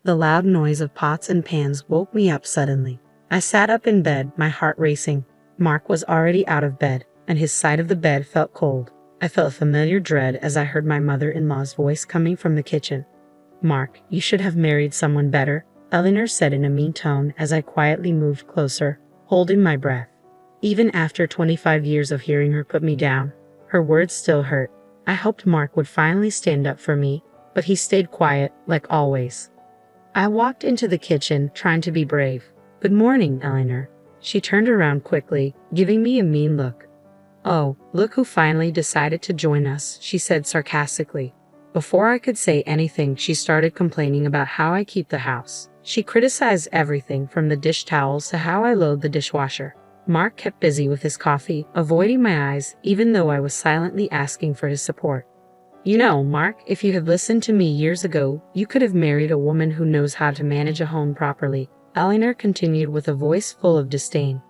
The loud noise of pots and pans woke me up suddenly. I sat up in bed, my heart racing. Mark was already out of bed, and his side of the bed felt cold. I felt a familiar dread as I heard my mother-in-law's voice coming from the kitchen. "Mark, you should have married someone better," Eleanor said in a mean tone as I quietly moved closer, holding my breath. Even after 25 years of hearing her put me down, her words still hurt. I hoped Mark would finally stand up for me, but he stayed quiet, like always. I walked into the kitchen, trying to be brave. "Good morning, Eleanor." She turned around quickly, giving me a mean look. "Oh, look who finally decided to join us," she said sarcastically. Before I could say anything, she started complaining about how I keep the house. She criticized everything from the dish towels to how I load the dishwasher. Mark kept busy with his coffee, avoiding my eyes, even though I was silently asking for his support. "You know, Mark, if you had listened to me years ago, you could have married a woman who knows how to manage a home properly," Eleanor continued with a voice full of disdain.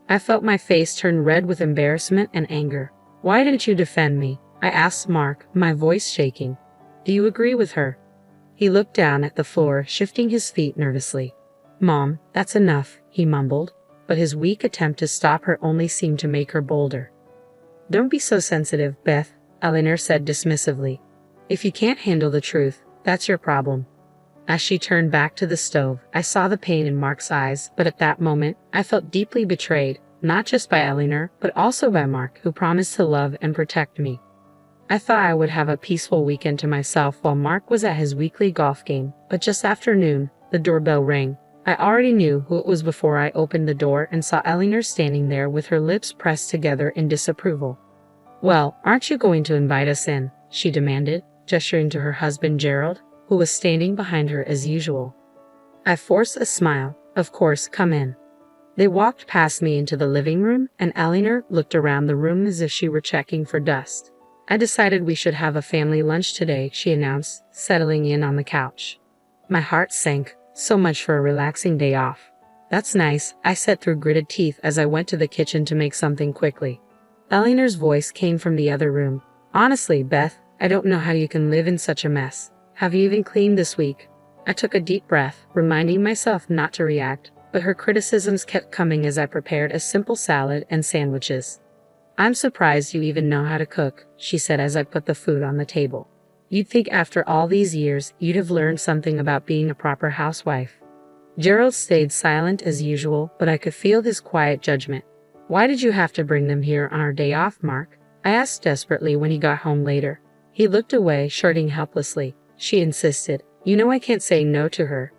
I felt my face turn red with embarrassment and anger. "Why didn't you defend me?" I asked Mark, my voice shaking. "Do you agree with her?" He looked down at the floor, shifting his feet nervously. "Mom, that's enough," he mumbled, but his weak attempt to stop her only seemed to make her bolder. "Don't be so sensitive, Beth," Eleanor said dismissively. "If you can't handle the truth, that's your problem." As she turned back to the stove, I saw the pain in Mark's eyes, but at that moment, I felt deeply betrayed, not just by Eleanor, but also by Mark, who promised to love and protect me. I thought I would have a peaceful weekend to myself while Mark was at his weekly golf game, but just after noon, the doorbell rang. I already knew who it was before I opened the door and saw Eleanor standing there with her lips pressed together in disapproval. "Well, aren't you going to invite us in?" she demanded, gesturing to her husband Gerald, who was standing behind her as usual. I forced a smile. "Of course, come in." They walked past me into the living room, and Eleanor looked around the room as if she were checking for dust. "I decided we should have a family lunch today," she announced, settling in on the couch. My heart sank. So much for a relaxing day off. "That's nice," I said through gritted teeth as I went to the kitchen to make something quickly. Eleanor's voice came from the other room. "Honestly, Beth, I don't know how you can live in such a mess. Have you even cleaned this week?" I took a deep breath, reminding myself not to react, but her criticisms kept coming as I prepared a simple salad and sandwiches. "I'm surprised you even know how to cook," she said as I put the food on the table. "You'd think after all these years, you'd have learned something about being a proper housewife." Gerald stayed silent as usual, but I could feel his quiet judgment. "Why did you have to bring them here on our day off, Mark?" I asked desperately when he got home later. He looked away, shirting helplessly. She insisted. "You know I can't say no to her."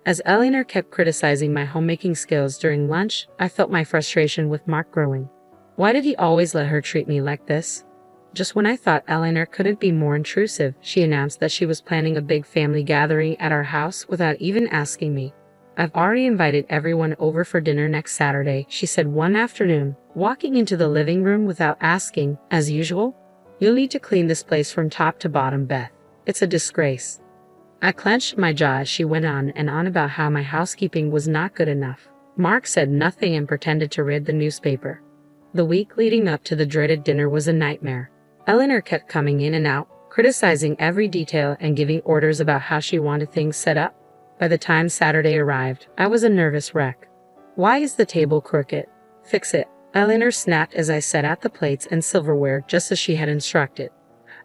As Eleanor kept criticizing my homemaking skills during lunch, I felt my frustration with Mark growing. Why did he always let her treat me like this? Just when I thought Eleanor couldn't be more intrusive, she announced that she was planning a big family gathering at our house without even asking me. "I've already invited everyone over for dinner next Saturday," she said one afternoon, walking into the living room without asking, as usual. "You'll need to clean this place from top to bottom, Beth. It's a disgrace." I clenched my jaw as she went on and on about how my housekeeping was not good enough. Mark said nothing and pretended to read the newspaper. The week leading up to the dreaded dinner was a nightmare. Eleanor kept coming in and out, criticizing every detail and giving orders about how she wanted things set up. By the time Saturday arrived, I was a nervous wreck. "Why is the table crooked? Fix it," Eleanor snapped as I set out the plates and silverware just as she had instructed.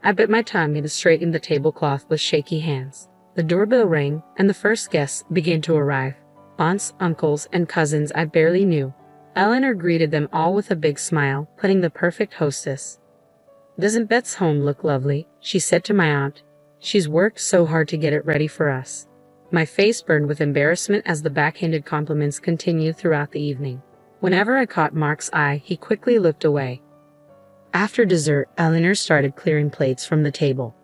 I bit my tongue and straightened the tablecloth with shaky hands. The doorbell rang, and the first guests began to arrive. Aunts, uncles, and cousins I barely knew. Eleanor greeted them all with a big smile, playing the perfect hostess. "Doesn't Beth's home look lovely?" she said to my aunt. "She's worked so hard to get it ready for us." My face burned with embarrassment as the backhanded compliments continued throughout the evening. Whenever I caught Mark's eye, he quickly looked away. After dessert, Eleanor started clearing plates from the table.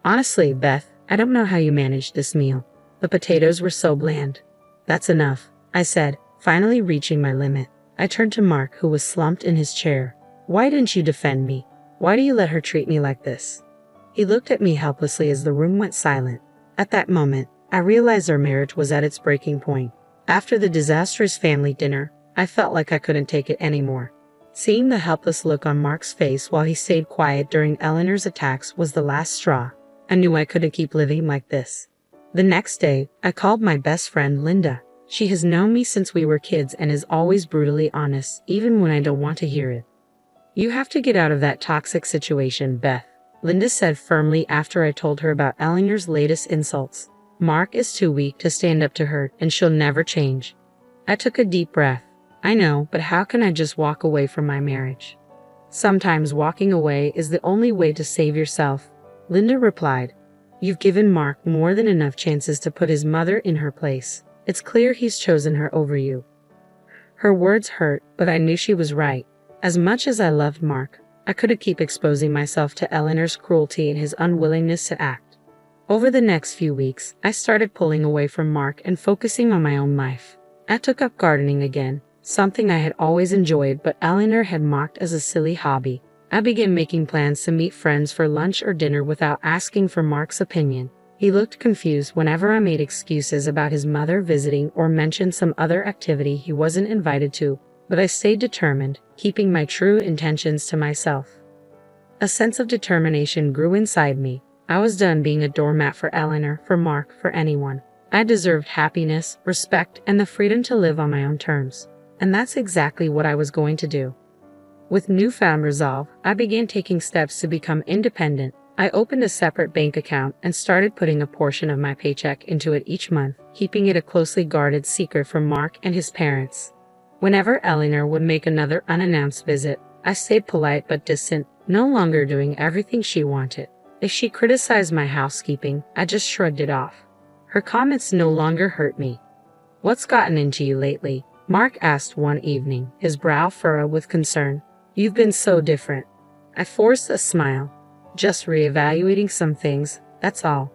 "Honestly, Beth, I don't know how you managed this meal. The potatoes were so bland." "That's enough," I said, finally reaching my limit. I turned to Mark, who was slumped in his chair. "Why didn't you defend me? Why do you let her treat me like this?" He looked at me helplessly as the room went silent. At that moment, I realized our marriage was at its breaking point. After the disastrous family dinner, I felt like I couldn't take it anymore. Seeing the helpless look on Mark's face while he stayed quiet during Eleanor's attacks was the last straw. I knew I couldn't keep living like this. The next day, I called my best friend Linda. She has known me since we were kids and is always brutally honest, even when I don't want to hear it. "You have to get out of that toxic situation, Beth," Linda said firmly after I told her about Eleanor's latest insults. "Mark is too weak to stand up to her, and she'll never change." I took a deep breath. "I know, but how can I just walk away from my marriage?" "Sometimes walking away is the only way to save yourself," Linda replied. "You've given Mark more than enough chances to put his mother in her place. It's clear he's chosen her over you." Her words hurt, but I knew she was right. As much as I loved Mark, I couldn't keep exposing myself to Eleanor's cruelty and his unwillingness to act. Over the next few weeks, I started pulling away from Mark and focusing on my own life. I took up gardening again, something I had always enjoyed but Eleanor had mocked as a silly hobby. I began making plans to meet friends for lunch or dinner without asking for Mark's opinion. He looked confused whenever I made excuses about his mother visiting or mentioned some other activity he wasn't invited to, but I stayed determined, keeping my true intentions to myself. A sense of determination grew inside me. I was done being a doormat for Eleanor, for Mark, for anyone. I deserved happiness, respect, and the freedom to live on my own terms. And that's exactly what I was going to do. With newfound resolve, I began taking steps to become independent. I opened a separate bank account and started putting a portion of my paycheck into it each month, keeping it a closely guarded secret from Mark and his parents. Whenever Eleanor would make another unannounced visit, I stayed polite but distant, no longer doing everything she wanted. If she criticized my housekeeping, I just shrugged it off. Her comments no longer hurt me. "What's gotten into you lately?" Mark asked one evening, his brow furrowed with concern. "You've been so different." I forced a smile. "Just reevaluating some things, that's all."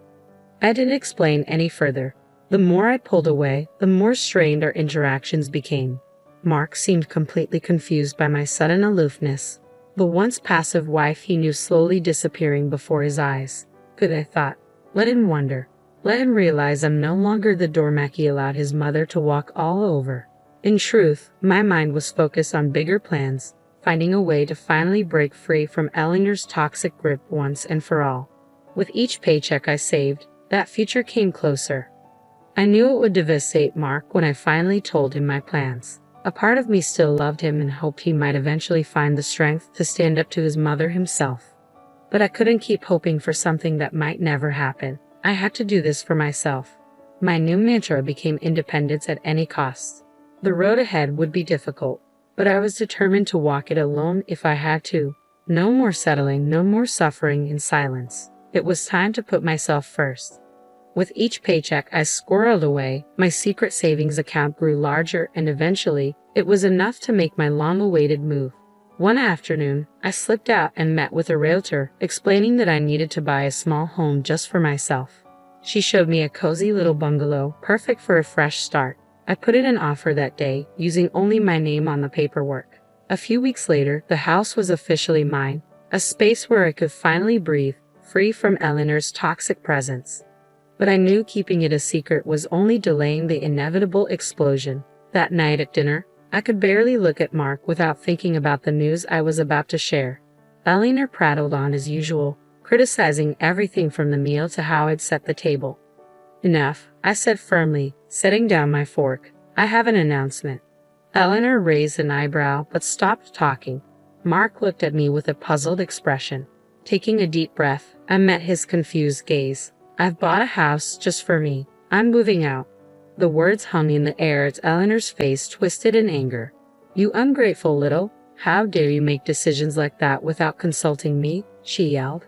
I didn't explain any further. The more I pulled away, the more strained our interactions became. Mark seemed completely confused by my sudden aloofness. The once passive wife he knew slowly disappearing before his eyes. Good, I thought. Let him wonder. Let him realize I'm no longer the doormat he allowed his mother to walk all over. In truth, my mind was focused on bigger plans, finding a way to finally break free from Eleanor's toxic grip once and for all. With each paycheck I saved, that future came closer. I knew it would devastate Mark when I finally told him my plans. A part of me still loved him and hoped he might eventually find the strength to stand up to his mother himself. But I couldn't keep hoping for something that might never happen. I had to do this for myself. My new mantra became independence at any cost. The road ahead would be difficult, but I was determined to walk it alone if I had to. No more settling, no more suffering in silence. It was time to put myself first. With each paycheck I squirreled away, my secret savings account grew larger and eventually, it was enough to make my long-awaited move. One afternoon, I slipped out and met with a realtor, explaining that I needed to buy a small home just for myself. She showed me a cozy little bungalow, perfect for a fresh start. I put in an offer that day, using only my name on the paperwork. A few weeks later, the house was officially mine, a space where I could finally breathe, free from Eleanor's toxic presence. But I knew keeping it a secret was only delaying the inevitable explosion. That night at dinner, I could barely look at Mark without thinking about the news I was about to share. Eleanor prattled on as usual, criticizing everything from the meal to how I'd set the table. "Enough," I said firmly, setting down my fork. "I have an announcement." Eleanor raised an eyebrow but stopped talking. Mark looked at me with a puzzled expression. Taking a deep breath, I met his confused gaze. "I've bought a house just for me. I'm moving out." The words hung in the air as Eleanor's face twisted in anger. "You ungrateful little, how dare you make decisions like that without consulting me?" she yelled.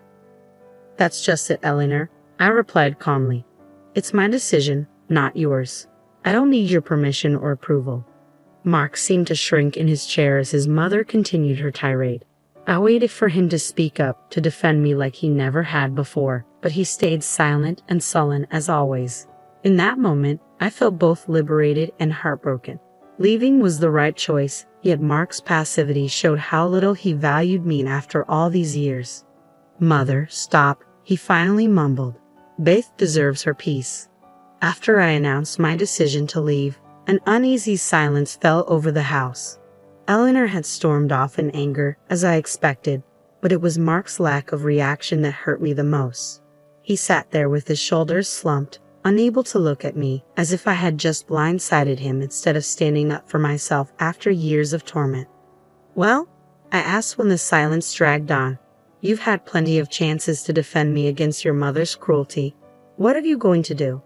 "That's just it, Eleanor," I replied calmly. "It's my decision, not yours. I don't need your permission or approval." Mark seemed to shrink in his chair as his mother continued her tirade. I waited for him to speak up, to defend me like he never had before, but he stayed silent and sullen as always. In that moment, I felt both liberated and heartbroken. Leaving was the right choice, yet Mark's passivity showed how little he valued me after all these years. "Mother, stop," he finally mumbled. "Beth deserves her peace." After I announced my decision to leave, an uneasy silence fell over the house. Eleanor had stormed off in anger, as I expected, but it was Mark's lack of reaction that hurt me the most. He sat there with his shoulders slumped, unable to look at me, as if I had just blindsided him instead of standing up for myself after years of torment. "Well?" I asked when the silence dragged on. "You've had plenty of chances to defend me against your mother's cruelty. What are you going to do?"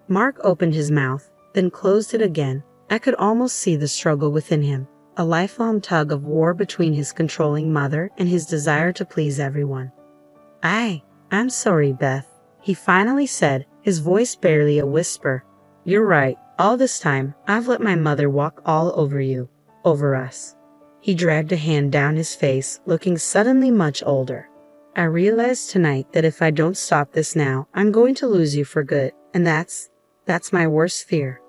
Mark opened his mouth, then closed it again. I could almost see the struggle within him, a lifelong tug of war between his controlling mother and his desire to please everyone. I'm sorry, Beth," he finally said, his voice barely a whisper. "You're right. All this time, I've let my mother walk all over you, over us." He dragged a hand down his face, looking suddenly much older. "I realized tonight that if I don't stop this now, I'm going to lose you for good, and that's my worst fear."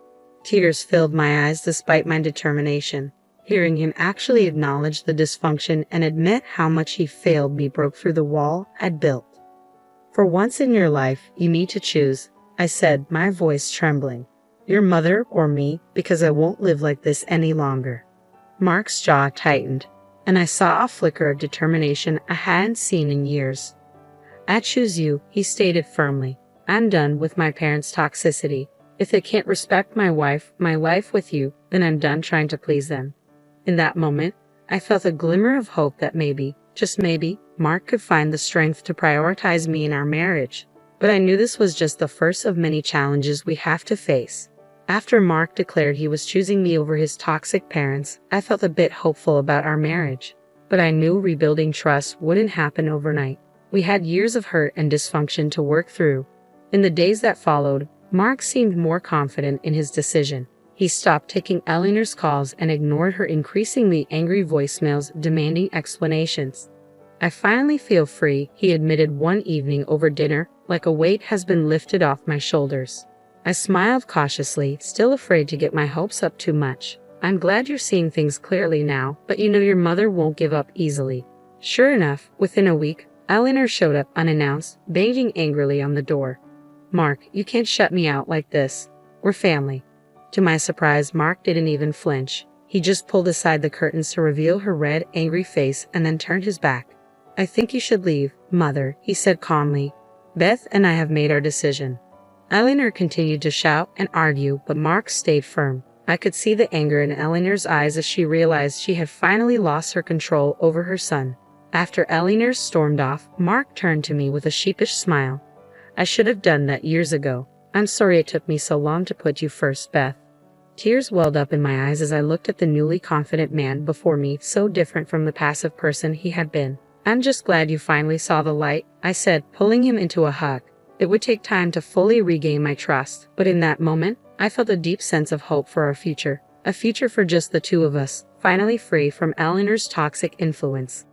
Tears filled my eyes despite my determination. Hearing him actually acknowledge the dysfunction and admit how much he failed me broke through the wall I'd built. "For once in your life, you need to choose," I said, my voice trembling. "Your mother or me, because I won't live like this any longer." Mark's jaw tightened, and I saw a flicker of determination I hadn't seen in years. "I choose you," he stated firmly. "I'm done with my parents' toxicity. If they can't respect my life with you, then I'm done trying to please them." In that moment, I felt a glimmer of hope that maybe, just maybe, Mark could find the strength to prioritize me in our marriage. But I knew this was just the first of many challenges we have to face. After Mark declared he was choosing me over his toxic parents, I felt a bit hopeful about our marriage. But I knew rebuilding trust wouldn't happen overnight. We had years of hurt and dysfunction to work through. In the days that followed, Mark seemed more confident in his decision. He stopped taking Eleanor's calls and ignored her increasingly angry voicemails demanding explanations. "I finally feel free," he admitted one evening over dinner, "like a weight has been lifted off my shoulders." I smiled cautiously, still afraid to get my hopes up too much. "I'm glad you're seeing things clearly now, but you know your mother won't give up easily." Sure enough, within a week, Eleanor showed up unannounced, banging angrily on the door. "Mark, you can't shut me out like this. We're family." To my surprise, Mark didn't even flinch. He just pulled aside the curtains to reveal her red, angry face and then turned his back. "I think you should leave, Mother," he said calmly. "Beth and I have made our decision." Eleanor continued to shout and argue, but Mark stayed firm. I could see the anger in Eleanor's eyes as she realized she had finally lost her control over her son. After Eleanor stormed off, Mark turned to me with a sheepish smile. "I should have done that years ago. I'm sorry it took me so long to put you first, Beth." Tears welled up in my eyes as I looked at the newly confident man before me, so different from the passive person he had been. "I'm just glad you finally saw the light," I said, pulling him into a hug. It would take time to fully regain my trust, but in that moment, I felt a deep sense of hope for our future. A future for just the two of us, finally free from Eleanor's toxic influence.